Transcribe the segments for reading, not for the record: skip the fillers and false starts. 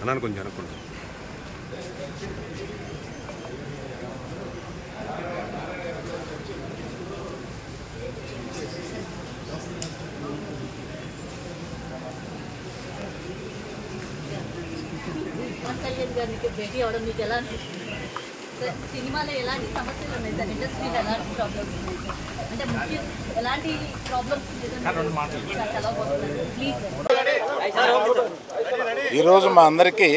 అన్నాను కొంచెం అనుకుంటా. గారికి భేటీ అవడం మీకు ఎలా అనిపిస్తుంది? సినిమాలో ఎలాంటి సమస్యలు ఉన్నాయి సార్? ఇండస్ట్రీలో ఎలాంటి ప్రాబ్లమ్స్ ఉన్నాయి సార్? అంటే ముఖ్యం ఎలాంటి ప్రాబ్లమ్స్ ఈరోజు మా అందరికీ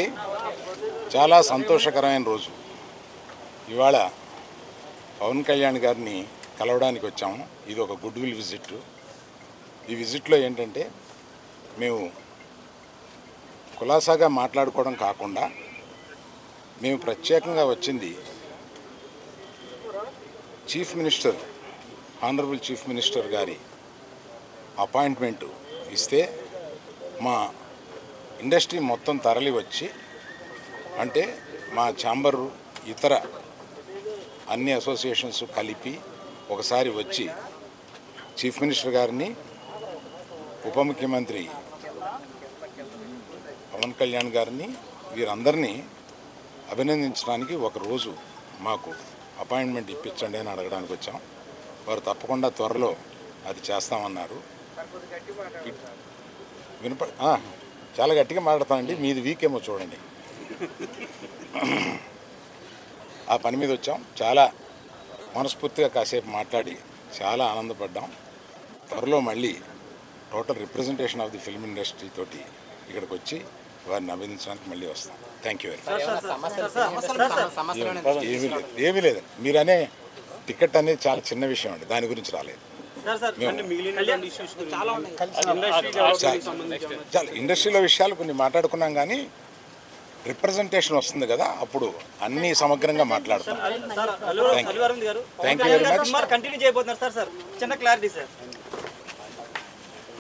చాలా సంతోషకరమైన రోజు. ఇవాళ పవన్ కళ్యాణ్ గారిని కలవడానికి వచ్చాము. ఇది ఒక గుడ్ విల్ విజిట్. ఈ విజిట్లో ఏంటంటే మేము కులాసాగా మాట్లాడుకోవడం కాకుండా మేము ప్రత్యేకంగా వచ్చింది chief minister, honourable chief minister గారి అపాయింట్మెంట్ ఇస్తే మా ఇండస్ట్రీ మొత్తం తరలి వచ్చి, అంటే మా ఛాంబరు ఇతర అన్ని అసోసియేషన్స్ కలిపి ఒకసారి వచ్చి చీఫ్ మినిస్టర్ గారిని, ఉప ముఖ్యమంత్రి పవన్ కళ్యాణ్ గారిని, వీరందరినీ అభినందించడానికి ఒకరోజు మాకు అపాయింట్మెంట్ ఇప్పించండి అని అడగడానికి వచ్చాం. వారు తప్పకుండా త్వరలో అది చేస్తామన్నారు. చాలా గట్టిగా మాట్లాడతానండి, మీది వీకేమో చూడండి. ఆ పని మీద వచ్చాం. చాలా మనస్ఫూర్తిగా కాసేపు మాట్లాడి చాలా ఆనందపడ్డాం. త్వరలో మళ్ళీ total representation of the film industry తోటి ఇక్కడికి వచ్చి వారిని అభినందించడానికి మళ్ళీ వస్తాం. Thank you very much. ఏమీ లేదు. మీరనే టికెట్ అనేది చాలా చిన్న విషయం అండి, దాని గురించి రాలేదు. చాలా ఇండస్ట్రీలో విషయాలు కొన్ని మాట్లాడుకున్నాం, కానీ రిప్రజెంటేషన్ వస్తుంది కదా, అప్పుడు అన్ని సమగ్రంగా మాట్లాడతాం. Thank you very much.